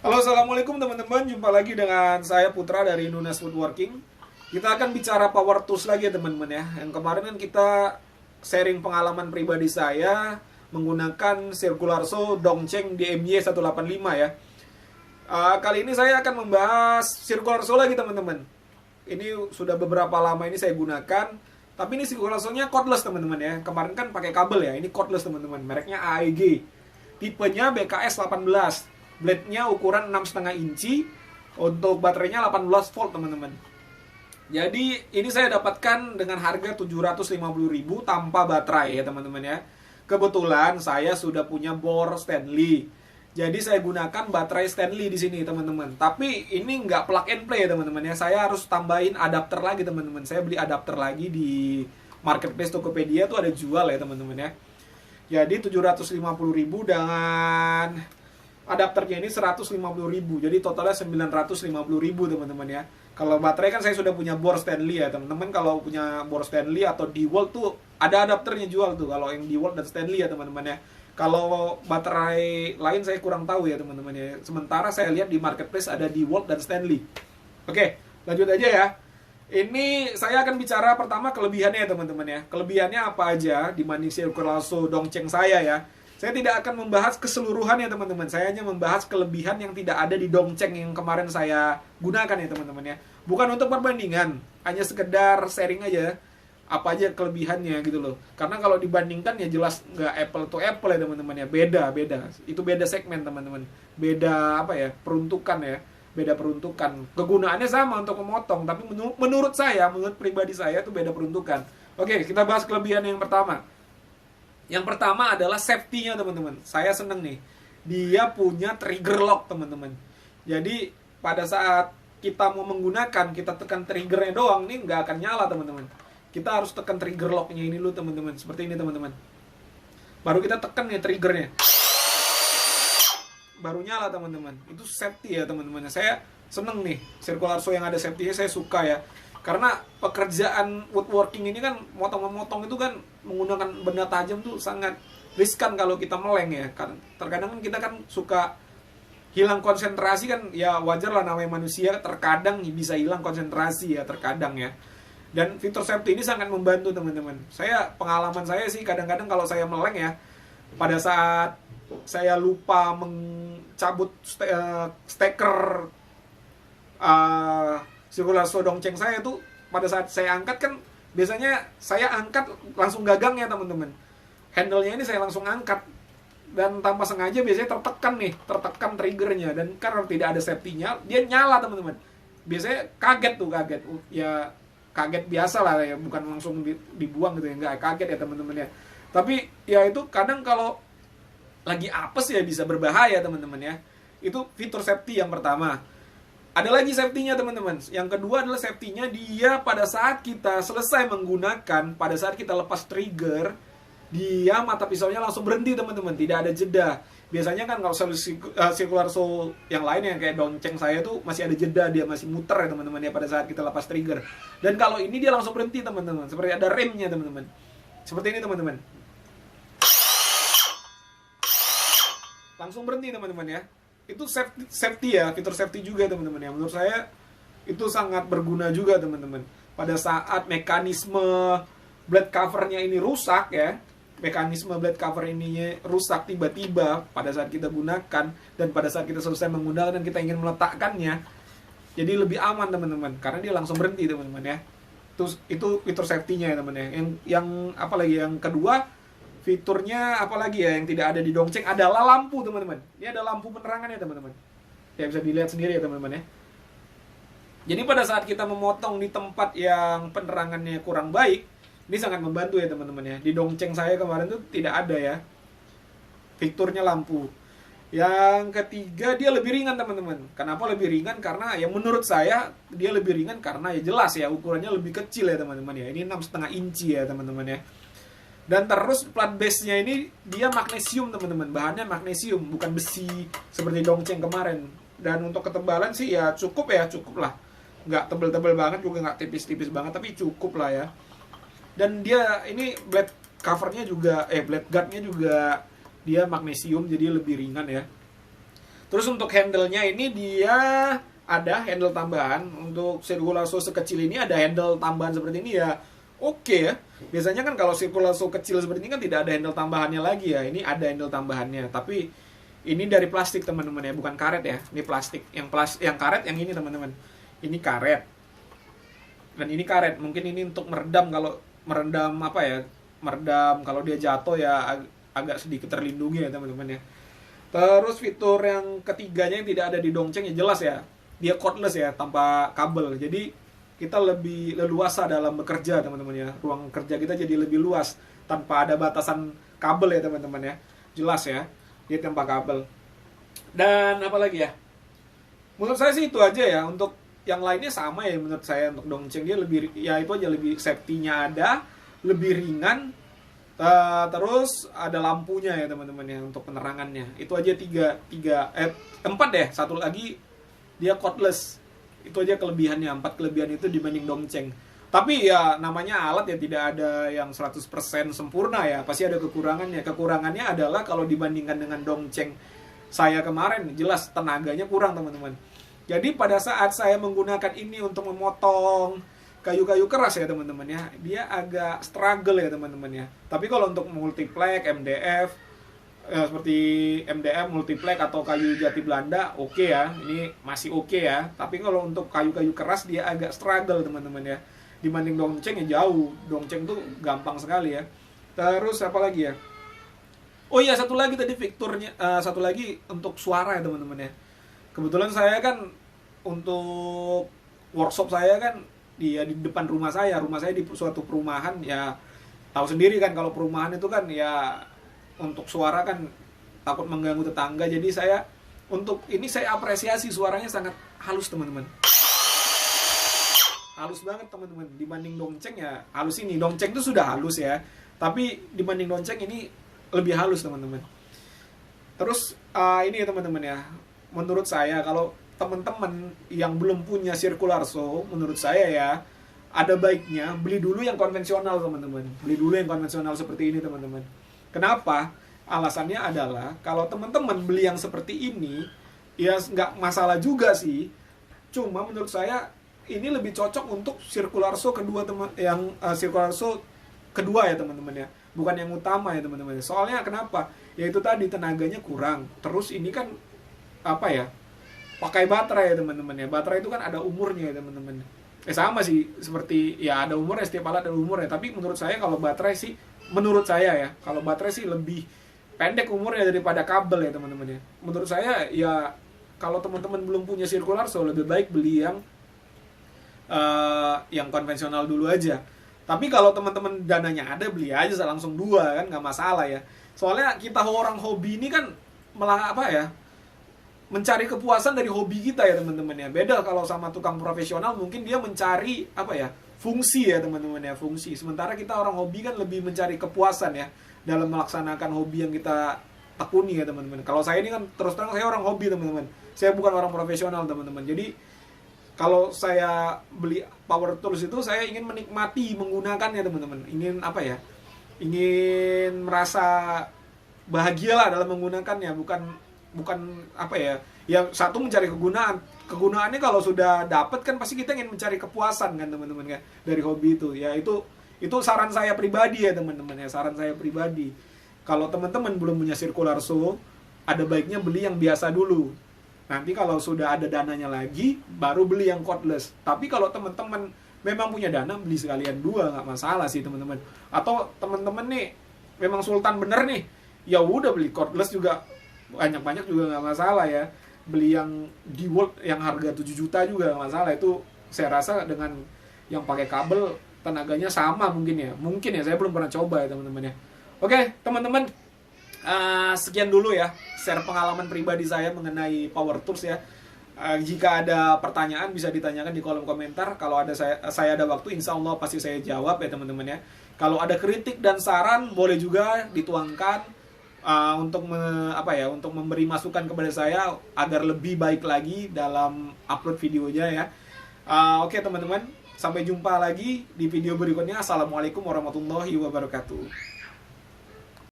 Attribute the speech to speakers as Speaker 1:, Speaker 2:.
Speaker 1: Halo, assalamualaikum teman-teman. Jumpa lagi dengan saya Putra dari Nunes Woodworking. Kita akan bicara power tools lagi ya teman-teman ya. Yang kemarin kan kita sharing pengalaman pribadi saya menggunakan circular saw Dongcheng DMY 185 ya. Kali ini saya akan membahas circular saw lagi teman-teman. Ini sudah beberapa lama ini saya gunakan. Tapi ini circular saw-nya cordless teman-teman ya. Kemarin kan pakai kabel ya. Ini cordless teman-teman. Mereknya AEG. Tipenya BKS 18. Blade-nya ukuran 6,5 inci. Untuk baterainya 18 volt teman-teman. Jadi ini saya dapatkan dengan harga 750.000 tanpa baterai ya teman-teman ya. Kebetulan saya sudah punya bor Stanley. Jadi saya gunakan baterai Stanley di sini teman-teman. Tapi ini nggak plug and play ya teman-teman ya. Saya harus tambahin adapter lagi teman-teman. Saya beli adapter lagi di marketplace Tokopedia tuh ada jual ya teman-teman ya. Jadi 750.000 dengan adapternya ini 150.000, jadi totalnya 950.000 teman-teman ya. Kalau baterai kan saya sudah punya bor Stanley ya teman-teman. Kalau punya bor Stanley atau DeWalt tuh ada adapternya jual tuh, kalau yang DeWalt dan Stanley ya teman-teman ya. Kalau baterai lain saya kurang tahu ya teman-teman ya. Sementara saya lihat di marketplace ada DeWalt dan Stanley. Oke, lanjut aja ya. Ini saya akan bicara pertama kelebihannya ya teman-teman ya. Kelebihannya apa aja dibanding circular saw Dongcheng saya ya. Saya tidak akan membahas keseluruhan ya teman-teman. Saya hanya membahas kelebihan yang tidak ada di Dongcheng yang kemarin saya gunakan ya teman-teman ya. Bukan untuk perbandingan, hanya sekedar sharing aja apa aja kelebihannya gitu loh. Karena kalau dibandingkan ya jelas nggak apple to apple ya teman-teman ya. Beda, beda. Itu beda segmen teman-teman. Beda apa ya? Peruntukan ya. Beda peruntukan. Kegunaannya sama untuk memotong, tapi menurut saya, menurut pribadi saya itu beda peruntukan. Oke, kita bahas kelebihan yang pertama. Yang pertama adalah safety-nya teman-teman. Saya seneng nih. Dia punya trigger lock teman-teman. Jadi pada saat kita mau menggunakan, kita tekan triggernya doang, nih nggak akan nyala teman-teman. Kita harus tekan trigger lock-nya ini dulu teman-teman. Seperti ini teman-teman. Baru kita tekan nih triggernya. Baru nyala teman-teman. Itu safety ya teman-teman. Saya seneng nih. Circular saw yang ada safety-nya saya suka ya. Karena pekerjaan woodworking ini kan motong-memotong itu kan menggunakan benda tajam tuh sangat riskan kalau kita meleng ya. Terkadang kan kita kan suka hilang konsentrasi kan, ya wajar lah namanya manusia, terkadang bisa hilang konsentrasi ya terkadang ya. Dan fitur safety ini sangat membantu teman-teman. Pengalaman saya sih kadang-kadang kalau saya meleng ya, pada saat saya lupa mencabut steker circular saw Dongcheng saya tuh, pada saat saya angkat kan biasanya saya angkat langsung gagang ya teman-teman. Handle-nya ini saya langsung angkat dan tanpa sengaja biasanya tertekan triggernya, dan karena tidak ada safety-nya dia nyala teman-teman. Biasanya kaget ya, kaget biasa lah ya, bukan langsung dibuang gitu ya, nggak kaget ya teman-teman ya. Tapi ya itu kadang kalau lagi apes ya bisa berbahaya teman-teman ya. Itu fitur safety yang pertama. Ada lagi safety-nya teman-teman. Yang kedua adalah safety-nya, dia pada saat kita selesai menggunakan, pada saat kita lepas trigger, dia mata pisaunya langsung berhenti teman-teman, tidak ada jeda. Biasanya kan kalau circular saw yang lain yang kayak Dongcheng saya tuh masih ada jeda, dia masih muter ya teman-teman ya pada saat kita lepas trigger. Dan kalau ini dia langsung berhenti teman-teman, seperti ada remnya teman-teman. Seperti ini teman-teman. Langsung berhenti teman-teman ya. Itu safety ya, fitur safety juga teman-teman ya. Menurut saya itu sangat berguna juga teman-teman. Pada saat mekanisme blade covernya ini rusak ya, mekanisme blade cover ininya rusak tiba-tiba pada saat kita gunakan, dan pada saat kita selesai menggunakan dan kita ingin meletakkannya, jadi lebih aman teman-teman, karena dia langsung berhenti teman-teman ya. Itu fitur safety-nya ya teman ya. Yang apa lagi yang kedua, fiturnya apalagi ya yang tidak ada di Dongcheng adalah lampu teman-teman. Ini ada lampu penerangan ya teman-teman. Ya bisa dilihat sendiri ya teman-teman ya. Jadi pada saat kita memotong di tempat yang penerangannya kurang baik, ini sangat membantu ya teman-teman ya. Di Dongcheng saya kemarin tuh tidak ada ya fiturnya lampu. Yang ketiga, dia lebih ringan teman-teman. Kenapa lebih ringan? Karena ya menurut saya dia lebih ringan karena ya jelas ya ukurannya lebih kecil ya teman-teman ya. Ini 6,5 inci ya teman-teman ya. Dan terus plat base-nya ini dia magnesium teman-teman. Bahannya magnesium, bukan besi seperti Dongcheng kemarin. Dan untuk ketebalan sih ya cukup lah. Nggak tebel-tebel banget juga, nggak tipis-tipis banget, tapi cukup lah ya. Dan dia ini blade covernya juga, blade guardnya juga dia magnesium, jadi lebih ringan ya. Terus untuk handle-nya ini dia ada handle tambahan. Untuk circular saw sekecil ini ada handle tambahan seperti ini ya. Oke ya. Biasanya kan kalau circular saw kecil seperti ini kan tidak ada handle tambahannya lagi ya. Ini ada handle tambahannya, tapi ini dari plastik teman-teman ya, bukan karet ya. Ini plastik. Yang karet yang ini teman-teman. Ini karet. Dan ini karet. Mungkin ini untuk meredam apa ya? Meredam kalau dia jatuh ya agak sedikit terlindungi ya teman-teman ya. Terus fitur yang ketiganya yang tidak ada di Dongcheng ya jelas ya. Dia cordless ya, tanpa kabel. Jadi kita lebih leluasa dalam bekerja teman-teman ya. Ruang kerja kita jadi lebih luas tanpa ada batasan kabel ya teman-teman ya. Jelas ya. Dia tanpa kabel. Dan apa lagi ya? Menurut saya sih itu aja ya. Untuk yang lainnya sama ya menurut saya. Untuk Dongcheng dia lebih, ya itu aja, lebih safety-nya ada, lebih ringan, terus ada lampunya ya teman-teman ya untuk penerangannya. Itu aja empat deh. Satu lagi dia cordless. Itu aja kelebihannya. 4 kelebihan itu dibanding Dongcheng. Tapi ya namanya alat ya, tidak ada yang 100% sempurna ya. Pasti ada kekurangannya. Kekurangannya adalah kalau dibandingkan dengan Dongcheng saya kemarin, jelas tenaganya kurang teman-teman. Jadi pada saat saya menggunakan ini untuk memotong kayu-kayu keras ya teman-teman ya, dia agak struggle ya teman-teman ya. Tapi kalau untuk multiplex, MDF, seperti MDF, multiplex atau kayu jati Belanda, oke ya. Ini masih oke ya. Tapi kalau untuk kayu-kayu keras dia agak struggle teman-teman ya. Dibanding Dongcheng ya jauh. Dongcheng tuh gampang sekali ya. Terus apa lagi ya? Oh iya, satu lagi tadi fiturnya, satu lagi untuk suara ya teman-teman ya. Kebetulan saya kan untuk workshop saya kan di depan rumah saya di suatu perumahan ya. Tahu sendiri kan kalau perumahan itu kan ya untuk suara kan takut mengganggu tetangga. Jadi saya untuk ini saya apresiasi suaranya sangat halus teman-teman. Halus banget teman-teman. Dibanding Dongcheng ya halus ini. Dongcheng itu sudah halus ya. Tapi dibanding Dongcheng ini lebih halus teman-teman. Terus ini ya teman-teman ya. Menurut saya kalau teman-teman yang belum punya circular saw, menurut saya ya ada baiknya beli dulu yang konvensional teman-teman. Beli dulu yang konvensional seperti ini teman-teman. Kenapa? Alasannya adalah kalau teman-teman beli yang seperti ini ya nggak masalah juga sih. Cuma menurut saya ini lebih cocok untuk circular saw kedua circular saw kedua ya teman-teman ya. Bukan yang utama ya teman-teman. Soalnya kenapa? Ya itu tadi tenaganya kurang. Terus ini kan apa ya? Pakai baterai ya teman-teman ya. Baterai itu kan ada umurnya ya teman-teman. Sama sih seperti ya ada umurnya, setiap alat ada umurnya. Tapi menurut saya kalau baterai sih, menurut saya ya, kalau baterai sih lebih pendek umurnya daripada kabel ya teman-teman ya. Menurut saya ya kalau teman-teman belum punya circular saw lebih baik beli yang konvensional dulu aja. Tapi kalau teman-teman dananya ada, beli aja langsung 2 kan, nggak masalah ya. Soalnya kita orang hobi ini kan malah apa ya, mencari kepuasan dari hobi kita ya teman-teman ya. Beda kalau sama tukang profesional, mungkin dia mencari apa ya, fungsi ya teman-teman ya, fungsi. Sementara kita orang hobi kan lebih mencari kepuasan ya dalam melaksanakan hobi yang kita tekuni ya teman-teman. Kalau saya ini kan terus terang saya orang hobi teman-teman. Saya bukan orang profesional teman-teman. Jadi kalau saya beli power tools itu saya ingin menikmati menggunakannya teman-teman. Ingin apa ya? Ingin merasa bahagia lah dalam menggunakannya, bukan apa ya? Ya satu mencari kegunaan. Kegunaannya kalau sudah dapat kan pasti kita ingin mencari kepuasan kan teman-teman kan dari hobi itu. Ya itu saran saya pribadi ya teman-teman ya, saran saya pribadi. Kalau teman-teman belum punya circular saw, ada baiknya beli yang biasa dulu. Nanti kalau sudah ada dananya lagi, baru beli yang cordless. Tapi kalau teman-teman memang punya dana, beli sekalian 2, nggak masalah sih teman-teman. Atau teman-teman nih, memang sultan bener nih, ya udah beli cordless juga, banyak-banyak juga nggak masalah ya. Beli yang DeWalt yang harga 7 juta juga nggak masalah. Itu saya rasa dengan yang pakai kabel, tenaganya sama mungkin ya. Saya belum pernah coba ya teman-teman ya. Oke, teman-teman. Sekian dulu ya share pengalaman pribadi saya mengenai power tools ya. Jika ada pertanyaan bisa ditanyakan di kolom komentar. Kalau ada saya ada waktu, insya Allah pasti saya jawab ya teman-teman ya. Kalau ada kritik dan saran boleh juga dituangkan untuk untuk memberi masukan kepada saya agar lebih baik lagi dalam upload videonya ya. Oke teman-teman, sampai jumpa lagi di video berikutnya. Assalamualaikum warahmatullahi wabarakatuh.